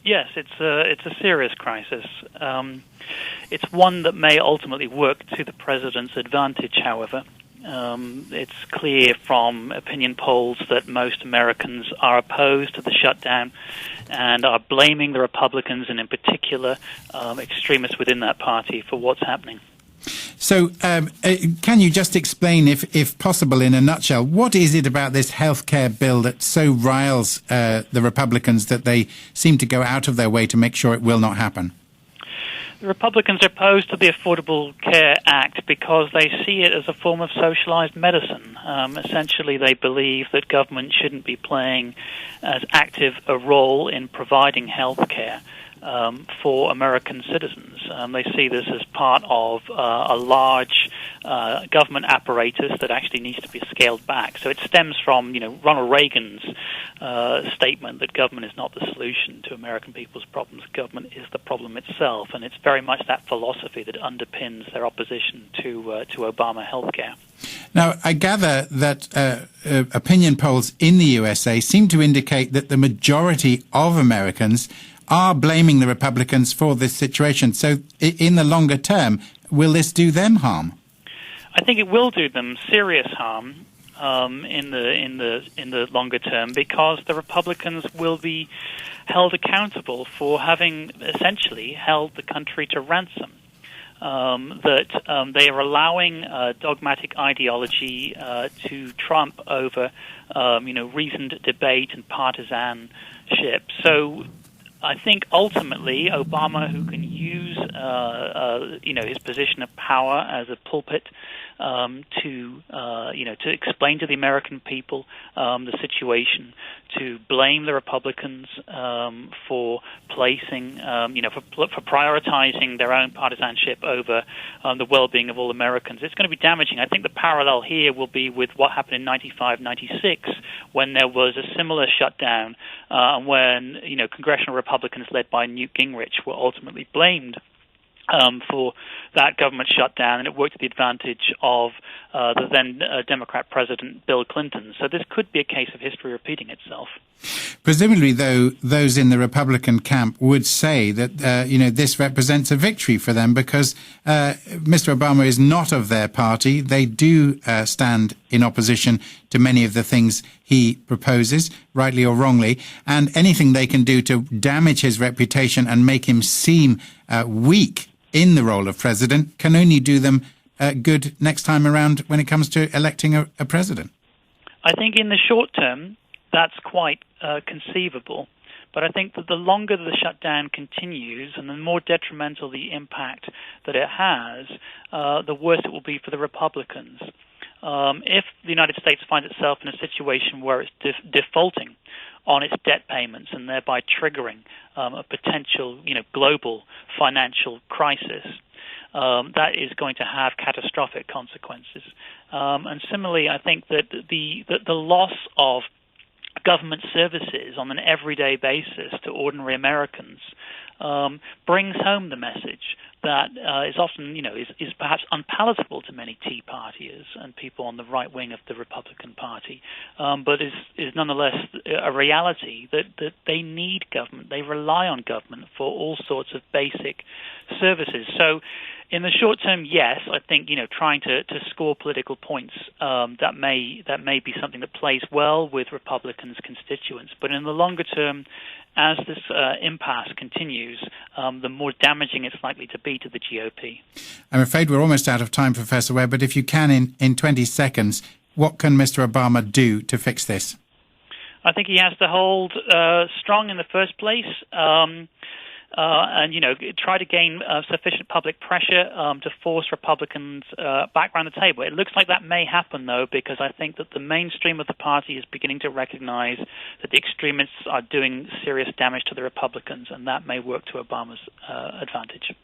Yes, it's a serious crisis. It's one that may ultimately work to the president's advantage, however. It's clear from opinion polls that most Americans are opposed to the shutdown and are blaming the Republicans, and in particular extremists within that party, for what's happening. So can you just explain, if possible, in a nutshell, what is it about this health care bill that so riles the Republicans that they seem to go out of their way to make sure it will not happen? The Republicans are opposed to the Affordable Care Act because they see it as a form of socialized medicine. Essentially, they believe that government shouldn't be playing as active a role in providing health care for American citizens. They see this as part of a large government apparatus that actually needs to be scaled back. So it stems from, Ronald Reagan's statement that government is not the solution to American people's problems. Government is the problem itself, and it's very much that philosophy that underpins their opposition to Obama healthcare. Now, I gather that opinion polls in the USA seem to indicate that the majority of Americans are blaming the Republicans for this situation. So in the longer term, will this do them harm? I think it will do them serious harm in the longer term, because the Republicans will be held accountable for having essentially held the country to ransom. That they are allowing dogmatic ideology to trump over reasoned debate and partisanship. So I think ultimately Obama, who can use his position of power as a pulpit to explain to the American people the situation, to blame the Republicans for placing for prioritizing their own partisanship over the well-being of all Americans. It's going to be damaging. I think the parallel here will be with what happened in 95, 96, when there was a similar shutdown, and when congressional Republicans led by Newt Gingrich were ultimately blamed for that government shutdown, and it worked to the advantage of the then Democrat President Bill Clinton. So this could be a case of history repeating itself. Presumably, though, those in the Republican camp would say that this represents a victory for them, because Mr. Obama is not of their party. They do stand in opposition to many of the things he proposes, rightly or wrongly, and anything they can do to damage his reputation and make him seem weak in the role of president can only do them good next time around when it comes to electing a president. I think in the short term, that's quite conceivable. But I think that the longer the shutdown continues and the more detrimental the impact that it has, the worse it will be for the Republicans. If the United States finds itself in a situation where it's defaulting on its debt payments and thereby triggering a potential, global financial crisis, that is going to have catastrophic consequences. And similarly, I think that the loss of government services on an everyday basis to ordinary Americans brings home the message that is often, is perhaps unpalatable to many Tea Partiers and people on the right wing of the Republican Party, but is nonetheless a reality that they need government. They rely on government for all sorts of basic services. So in the short term, yes, I think trying to score political points that may be something that plays well with Republicans' constituents. But in the longer term, as this impasse continues, the more damaging it's likely to be to the GOP. I'm afraid we're almost out of time, Professor Webb, but if you can, in 20 seconds, what can Mr. Obama do to fix this? I think he has to hold strong in the first place. And try to gain sufficient public pressure to force Republicans back around the table. It looks like that may happen, though, because I think that the mainstream of the party is beginning to recognize that the extremists are doing serious damage to the Republicans, and that may work to Obama's advantage.